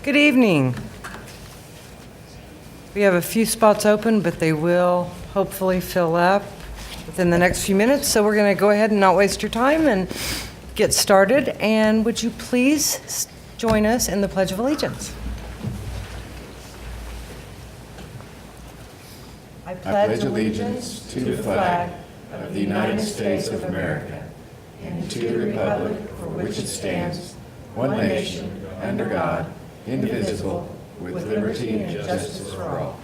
Good evening. We have a few spots open, but they will hopefully fill up within the next few minutes. So we're going to go ahead and not waste your time and get started. And would you please join us in the Pledge of Allegiance? I pledge allegiance to the flag of the United States of America and to the republic for which it stands, one nation, under God, indivisible, with liberty and justice for all.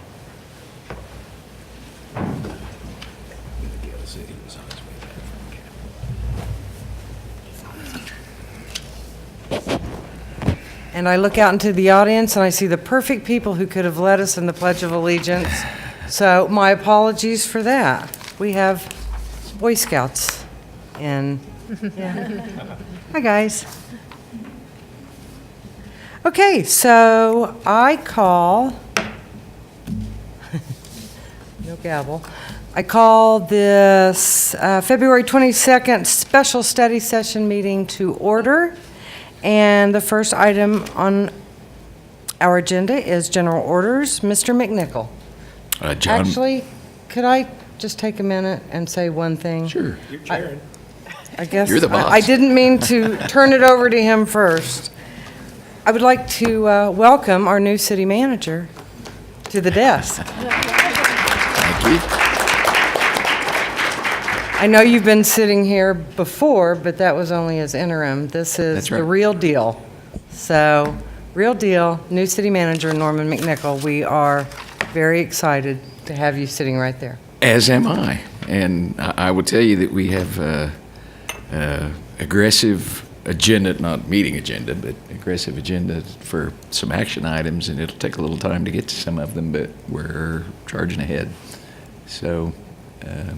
And I look out into the audience and I see the perfect people who could have led us in the Pledge of Allegiance. So my apologies for that. We have Boy Scouts and yeah. Hi guys. Okay, so I call no gavel. I call this February 22nd special study session meeting to order. And the first item on our agenda is general orders. Mr. McNichol. John. Actually, could I just take a minute and say one thing? Sure. You're chairing. I guess You're the boss. I didn't mean to turn it over to him first. I would like to welcome our new city manager to the desk. Thank you. I know you've been sitting here before, but that was only as interim. This is That's right. the real deal. So, real deal, new city manager Norman McNichol. We are very excited to have you sitting right there. As am I. And I will tell you that we have aggressive agenda, not meeting agenda, but aggressive agenda for some action items, and it'll take a little time to get to some of them, but we're charging ahead. So I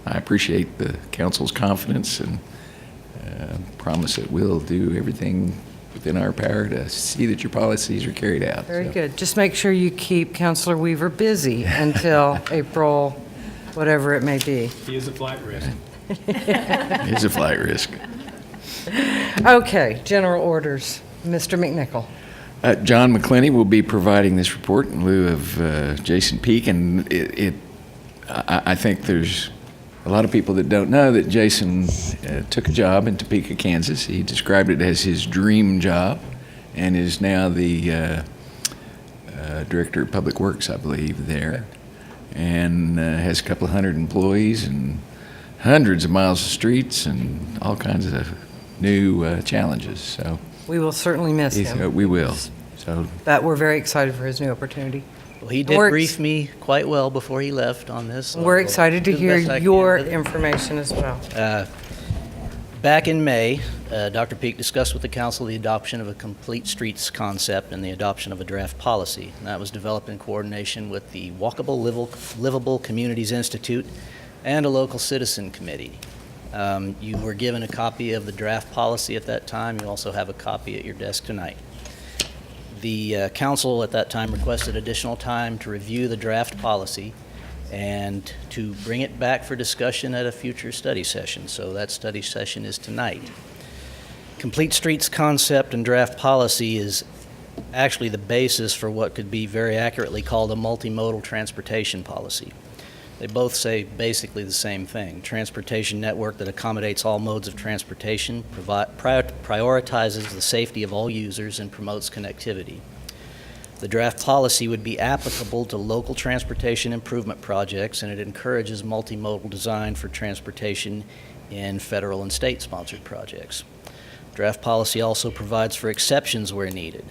appreciate the council's confidence and promise that we'll do everything within our power to see that your policies are carried out. Very good. Just make sure you keep Councilor Weaver busy until April, whatever it may be. He is a flight risk. It's a flight risk. Okay, general orders. Mr. McNichol. John McClenny will be providing this report in lieu of Jason Peak, and I think there's a lot of people that don't know that Jason took a job in Topeka, Kansas. He described it as his dream job and is now the Director of Public Works, I believe, there, and has a couple of hundred employees and hundreds of miles of streets and all kinds of new challenges. So We will certainly miss him. we will. So But we're very excited for his new opportunity. Well, he did brief me quite well before he left on this. So We're excited to do the hear best I can your with it. information as well. Back in May, Dr. Peak discussed with the council the adoption of a complete streets concept and the adoption of a draft policy. And that was developed in coordination with the Walkable Livable Communities Institute and a local citizen committee. You were given a copy of the draft policy at that time. You also have a copy at your desk tonight. The council at that time requested additional time to review the draft policy and to bring it back for discussion at a future study session. So that study session is tonight. Complete Streets concept and draft policy is actually the basis for what could be very accurately called a multimodal transportation policy. They both say basically the same thing: transportation network that accommodates all modes of transportation, prioritizes the safety of all users, and promotes connectivity. The draft policy would be applicable to local transportation improvement projects, and it encourages multimodal design for transportation in federal and state-sponsored projects. Draft policy also provides for exceptions where needed.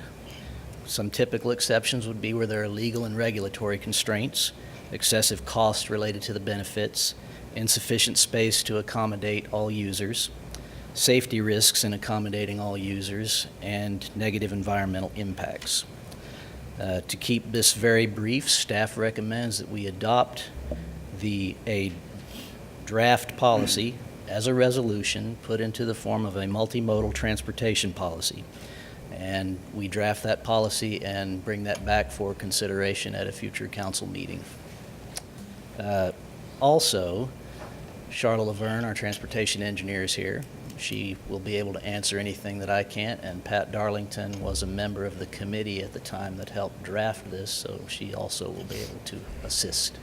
Some typical exceptions would be where there are legal and regulatory constraints, excessive costs related to the benefits, insufficient space to accommodate all users, safety risks in accommodating all users, and negative environmental impacts. To keep this very brief, staff recommends that we adopt a draft policy as a resolution put into the form of a multimodal transportation policy. And we draft that policy and bring that back for consideration at a future council meeting. Also, Charlotte Laverne, our transportation engineer, is here. she will be able to answer anything that I can't, and Pat Darlington was a member of the committee at the time that helped draft this, so she also will be able to assist.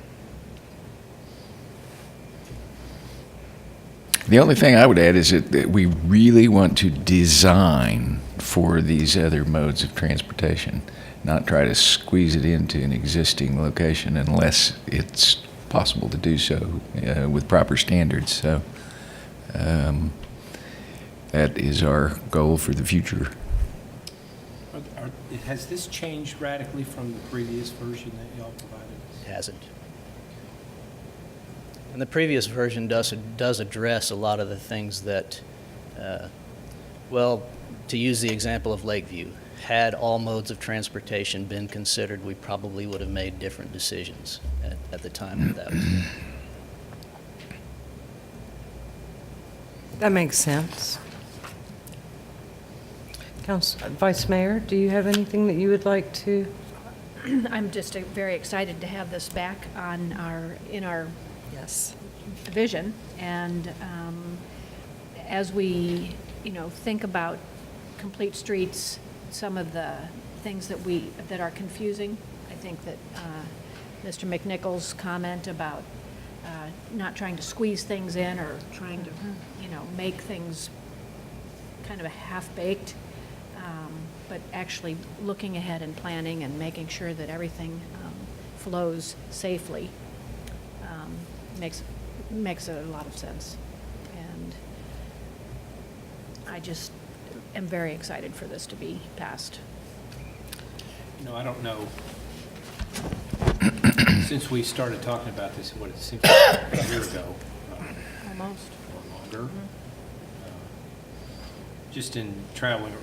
The only thing I would add is that we really want to design for these other modes of transportation, not try to squeeze it into an existing location unless it's possible to do so with proper standards. So that is our goal for the future. Has this changed radically from the previous version that y'all provided? It hasn't. And the previous version does address a lot of the things that, well, to use the example of Lakeview, had all modes of transportation been considered, we probably would have made different decisions at the time that was done. That makes sense. Vice Mayor, do you have anything that you would like to? I'm just very excited to have this back in our Yes. vision. And as we, think about complete streets, some of the things that are confusing, I think that Mr. McNichol's comment about not trying to squeeze things in or trying to, make things kind of a half-baked, but actually looking ahead and planning and making sure that everything flows safely makes a lot of sense. And I just am very excited for this to be passed. I don't know. Since we started talking about this, what it seems like a year ago, Almost. or longer, just in traveling, a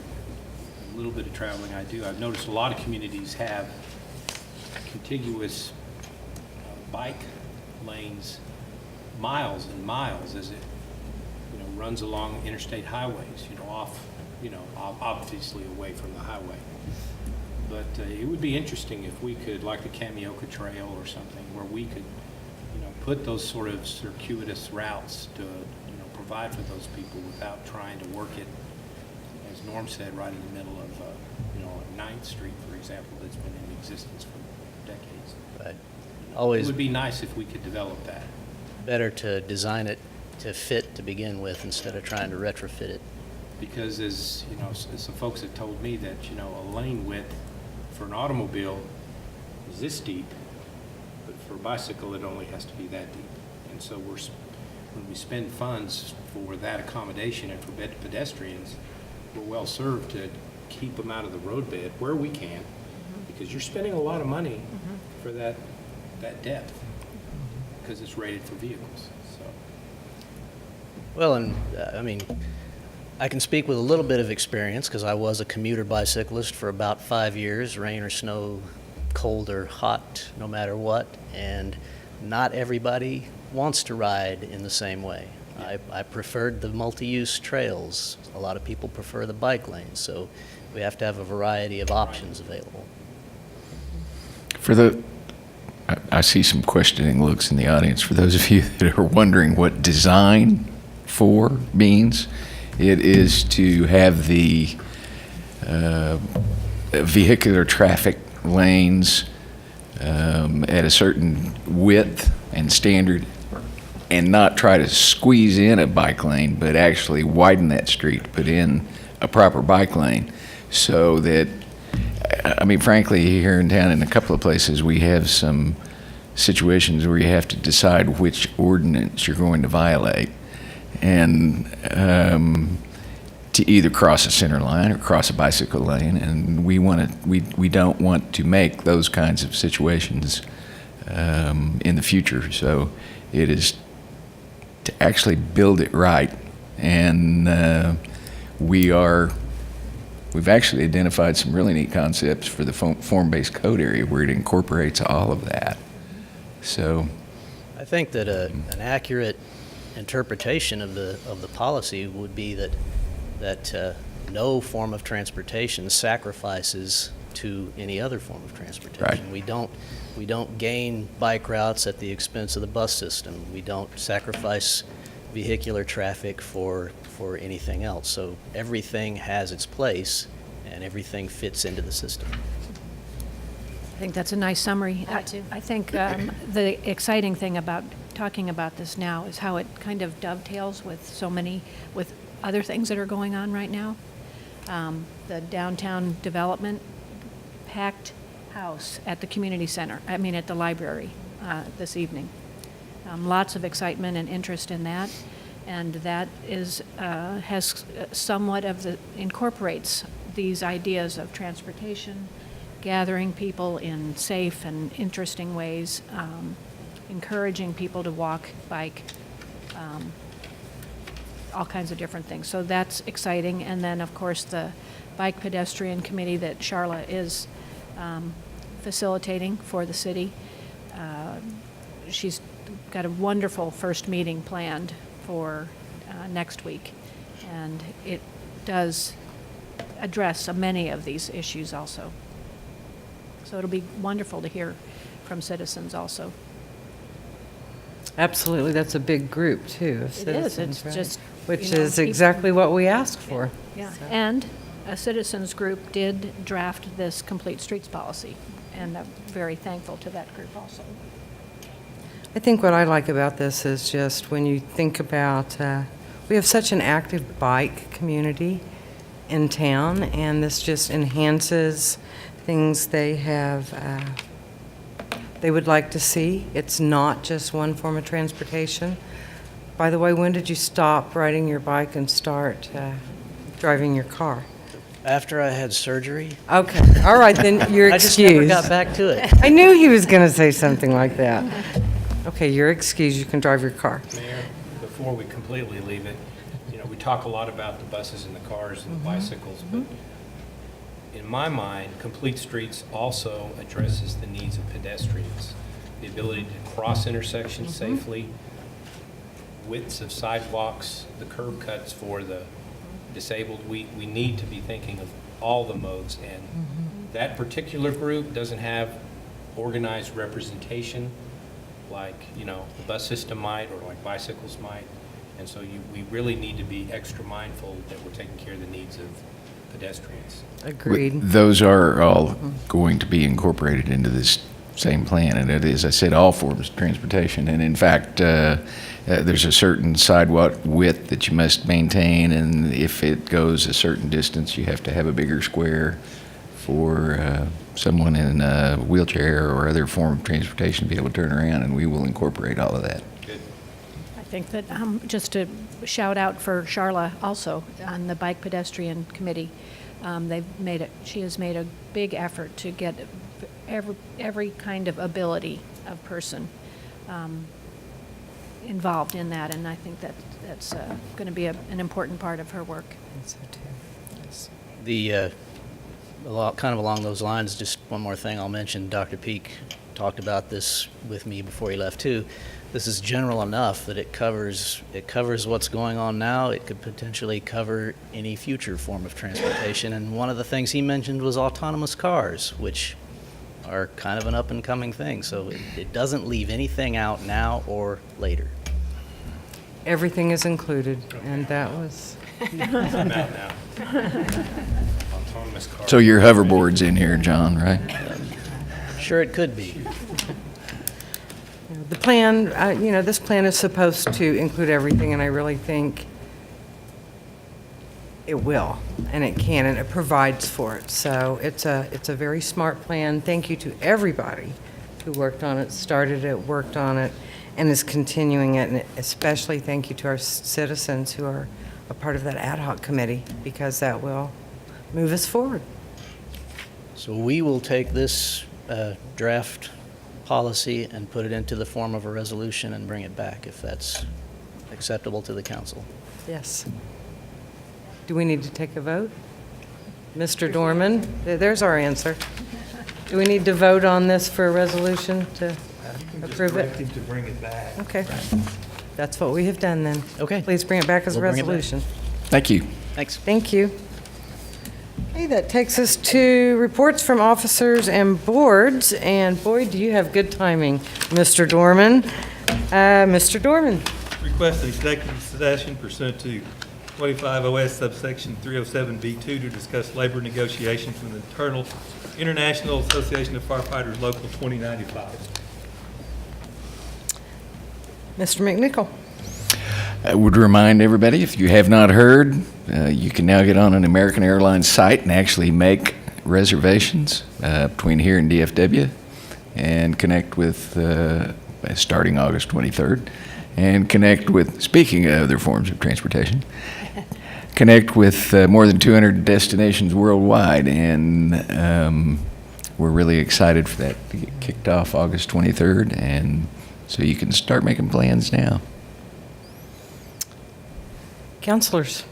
little bit of traveling I do, I've noticed a lot of communities have contiguous bike lanes, miles and miles, as it runs along interstate highways, off, obviously away from the highway. But it would be interesting if we could, like the Kamioka Trail or something, where we could, put those sort of circuitous routes to, provide for those people without trying to work it, as Norm said, right in the middle of, 9th Street, for example, that's been in existence for decades. But It always would be nice if we could develop that. better to design it to fit to begin with instead of trying to retrofit it. Because as some folks have told me that, a lane width for an automobile is this deep, but for a bicycle, it only has to be that deep. And so when we spend funds for that accommodation and for pedestrians, we're well served to keep them out of the roadbed where we can, because you're spending a lot of money for that depth, because it's rated for vehicles, so. Well, and I can speak with a little bit of experience because I was a commuter bicyclist for about 5 years, rain or snow, cold or hot, no matter what, and not everybody wants to ride in the same way. I preferred the multi-use trails. A lot of people prefer the bike lanes, so we have to have a variety of options available. I see some questioning looks in the audience. For those of you that are wondering what design for means, it is to have the vehicular traffic lanes at a certain width and standard, and not try to squeeze in a bike lane, but actually widen that street, put in a proper bike lane, so that, frankly, here in town, in a couple of places, we have some situations where you have to decide which ordinance you're going to violate, and to either cross a center line or cross a bicycle lane, and we don't want to make those kinds of situations in the future. So it is to actually build it right, and we've actually identified some really neat concepts for the form-based code area where it incorporates all of that. So I think that an accurate interpretation of the policy would be that no form of transportation sacrifices to any other form of transportation. Right. We don't gain bike routes at the expense of the bus system. We don't sacrifice vehicular traffic, for anything else. So everything has its place, and everything fits into the system. I think that's a nice summary. I think the exciting thing about talking about this now is how it kind of dovetails with with other things that are going on right now. The downtown development, packed house at the community center, at the library this evening. Lots of excitement and interest in that, and that has somewhat incorporates these ideas of transportation, gathering people in safe and interesting ways, encouraging people to walk, bike, all kinds of different things. So that's exciting. And then, of course, the Bike Pedestrian Committee that Charla is facilitating for the city. She's got a wonderful first meeting planned for next week, and it does address many of these issues also. So it'll be wonderful to hear from citizens also. Absolutely, that's a big group, too, of It is, citizens, it's right? just, Which you know, is people- exactly what we asked for. Yeah, So- and a citizens group did draft this complete streets policy, and I'm very thankful to that group also. I think what I like about this is just when you think about, we have such an active bike community in town, and this just enhances things they have, they would like to see. It's not just one form of transportation. By the way, when did you stop riding your bike and start driving your car? After I had surgery, Okay, all right, then you're I just never excused. got back to it. I knew he was going to say something like that. Okay, you're excused, you can drive your car. Mayor, before we completely leave it, we talk a lot about the buses and the cars and the bicycles, but in my mind, Complete Streets also addresses the needs of pedestrians, the ability to cross intersections safely, widths of sidewalks, the curb cuts for the disabled. We need to be thinking of all the modes, and that particular group doesn't have organized representation like, the bus system might, or like bicycles might. And so we really need to be extra mindful that we're taking care of the needs of pedestrians. Agreed. Those are all going to be incorporated into this same plan, and it is, I said, all forms of transportation. And in fact, there's a certain sidewalk width that you must maintain, and if it goes a certain distance, you have to have a bigger square for someone in a wheelchair or other form of transportation to be able to turn around, and we will incorporate all of that. Good. I think that, just to shout out for Charla also on the Bike Pedestrian Committee, she has made a big effort to get every kind of ability of person involved in that, and I think that's going to be an important part of her work. So too. Yes. Kind of along those lines, just one more thing I'll mention. Dr. Peak talked about this with me before he left too. This is general enough that it covers what's going on now. It could potentially cover any future form of transportation. And one of the things he mentioned was autonomous cars, which are kind of an up-and-coming thing. So it doesn't leave anything out now or later. Everything is included, and that was, I'm out now. Autonomous cars. So your hoverboard's in here, John, right? Sure, it could be. the plan, this plan is supposed to include everything, and I really think it will, and it can, and it provides for it. So it's a very smart plan. Thank you to everybody who worked on it, started it, worked on it, and is continuing it, and especially thank you to our citizens who are a part of that ad hoc committee, because that will move us forward. So we will take this draft policy and put it into the form of a resolution and bring it back if that's acceptable to the council. Yes. Do we need to take a vote? Mr. Dorman, there's our answer. Do we need to vote on this for a resolution to approve it? To bring it back. Okay. That's what we have done then. Okay. Please bring it back as a We'll bring it back. resolution. Thank you. Thanks. Thank you. Okay, that takes us to reports from officers and boards. And boy, do you have good timing, Mr. Dorman. Mr. Dorman. request an executive session pursuant to 25 OS subsection 307B2 to discuss labor negotiations with International Association of Firefighters Local 2095. Mr. McNichol. I would remind everybody, if you have not heard, you can now get on an American Airlines site and actually make reservations between here and DFW and connect with, starting August 23rd, and connect with, speaking of other forms of transportation, connect with more than 200 destinations worldwide, and we're really excited for that to get kicked off August 23rd, and so you can start making plans now. Counselors,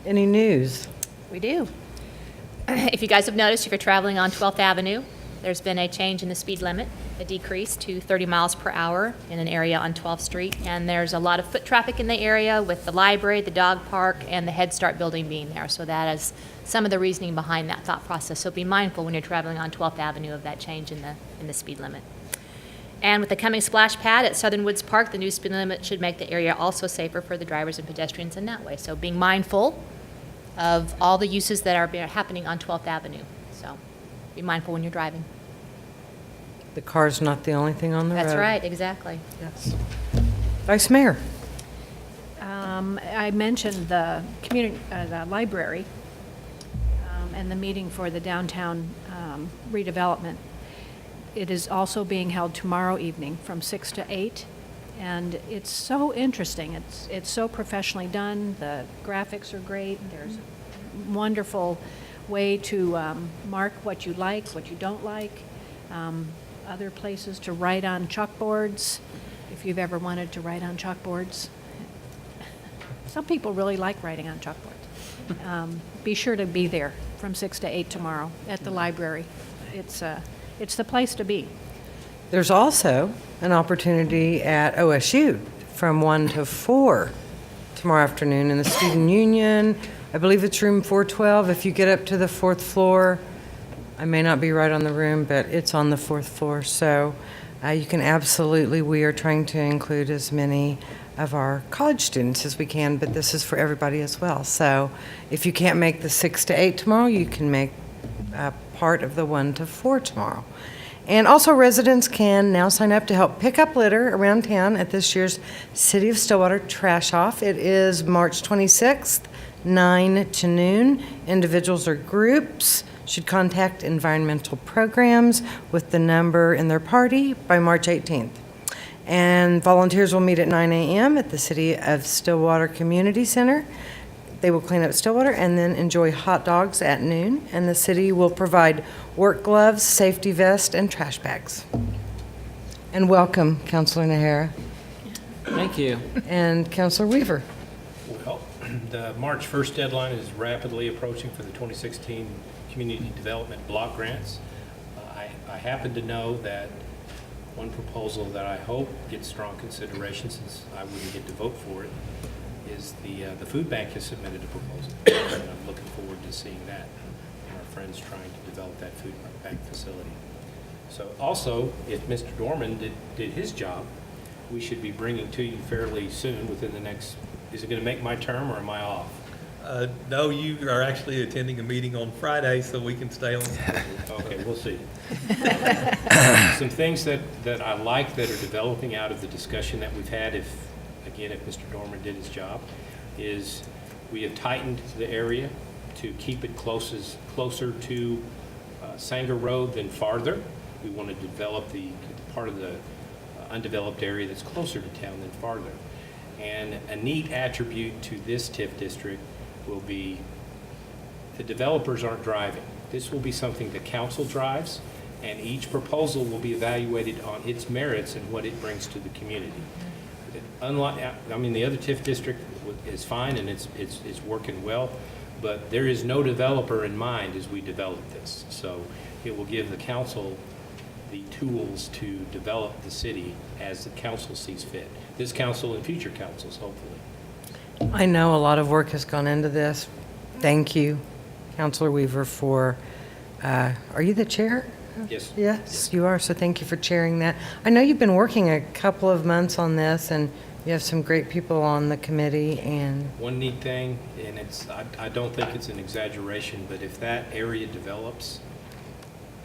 any news? We do. If you guys have noticed, if you're traveling on 12th Avenue, there's been a change in the speed limit, a decrease to 30 miles per hour in an area on 12th Street. And there's a lot of foot traffic in the area with the library, the dog park, and the Head Start building being there. So that is some of the reasoning behind that thought process. So be mindful when you're traveling on 12th Avenue of that change in the speed limit. And with the coming splash pad at Southern Woods Park, the new speed limit should make the area also safer for the drivers and pedestrians in that way. So being mindful of all the uses that are happening on 12th Avenue. So be mindful when you're driving. The car's not the only thing on the road. That's right, exactly. Yes. Vice Mayor. I mentioned the the library and the meeting for the downtown redevelopment. It is also being held tomorrow evening from 6 to 8, and it's so interesting. It's so professionally done. The graphics are great. There's a wonderful way to mark what you like, what you don't like. Other places to write on chalkboards, if you've ever wanted to write on chalkboards. Some people really like writing on chalkboards. Be sure to be there from 6 to 8 tomorrow at the library. It's the place to be. There's also an opportunity at OSU from 1 to 4 tomorrow afternoon in the Student Union. I believe it's room 412. If you get up to the 4th floor, I may not be right on the room, but it's on the 4th floor. So you can absolutely, we are trying to include as many of our college students as we can, but this is for everybody as well. So if you can't make the 6 to 8 tomorrow, you can make part of the 1 to 4 tomorrow. And also residents can now sign up to help pick up litter around town at this year's City of Stillwater Trash Off. It is March 26th, 9 to noon. Individuals or groups should contact environmental programs with the number in their party by March 18th. And volunteers will meet at 9 a.m. at the City of Stillwater Community Center. They will clean up Stillwater and then enjoy hot dogs at noon. And the city will provide work gloves, safety vest, and trash bags. And welcome, Councilor Nahara. Thank you. And Councilor Weaver. Well, the March 1st deadline is rapidly approaching for the 2016 Community Development Block Grants. I happen to know that one proposal that I hope gets strong consideration, since I wouldn't get to vote for it, is the food bank has submitted a proposal. And I'm looking forward to seeing that, and our friends trying to develop that food bank facility. So also, if Mr. Dorman did his job, we should be bringing to you fairly soon within the next, is it going to make my term or am I off? No, you are actually attending a meeting on Friday, so we can stay on. Okay, we'll see. Some things that I like that are developing out of the discussion that we've had, if Mr. Dorman did his job, is we have tightened the area to keep it closer to Sanger Road than farther. We want to develop the part of the undeveloped area that's closer to town than farther. And a neat attribute to this TIF district will be the developers aren't driving. This will be something the council drives, and each proposal will be evaluated on its merits and what it brings to the community. Unlike, I mean, the other TIF district is fine and it's working well, but there is no developer in mind as we develop this. So it will give the council the tools to develop the city as the council sees fit. This council and future councils, hopefully. I know a lot of work has gone into this. Thank you, Councilor Weaver, for, are you the chair? Yes. Yes, you are, so thank you for chairing that. I know you've been working a couple of months on this, and You have some great people on the committee, and One neat thing, and I don't think it's an exaggeration, but if that area develops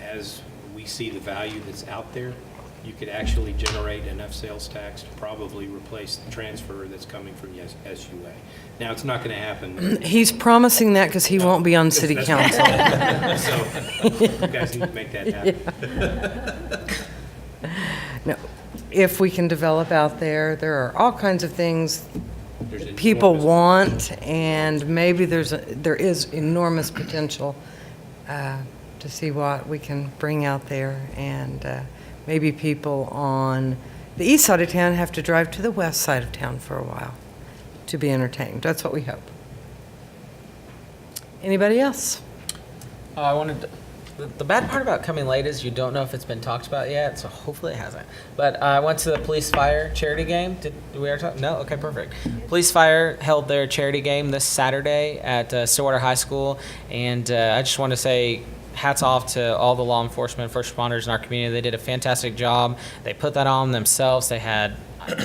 as we see the value that's out there, you could actually generate enough sales tax to probably replace the transfer that's coming from SUA. Now, it's not going to happen. he's promising that because he won't be on city council. So you guys need to make that happen. No, if we can develop out there, there are all kinds of things There's people enormous- want, and maybe there is enormous potential to see what we can bring out there, and maybe people on the east side of town have to drive to the west side of town for a while to be entertained. That's what we hope. Anybody else? I wanted to, the bad part about coming late is you don't know if it's been talked about yet, so hopefully it hasn't. But I went to the police fire charity game. Did we ever talk? No? Okay, perfect. Police fire held their charity game this Saturday at Stillwater High School, and I just want to say hats off to all the law enforcement, first responders in our community. They did a fantastic job. They put that on themselves. They had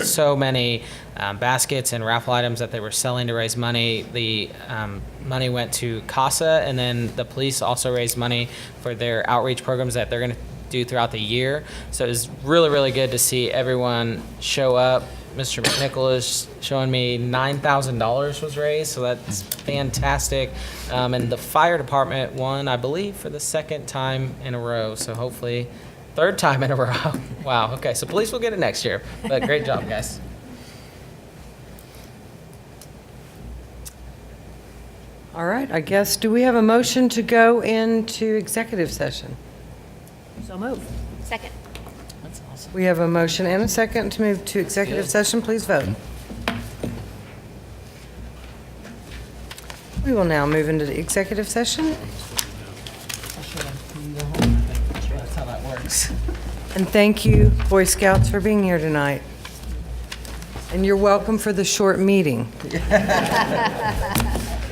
so many baskets and raffle items that they were selling to raise money. The money went to CASA, and then the police also raised money for their outreach programs that they're going to do throughout the year. So it was really, really good to see everyone show up. Mr. McNichol is showing me $9,000 was raised, so that's fantastic. And the fire department won, I believe, for the second time in a row. So hopefully, third time in a row. Wow. Okay, so police will get it next year. But great job, guys. All right, I guess, do we have a motion to go into executive session? So move. Second. That's awesome. We have a motion and a second to move to executive session. Please vote. We will now move into the executive session. That's how that works. And thank you, Boy Scouts, for being here tonight. And you're welcome for the short meeting.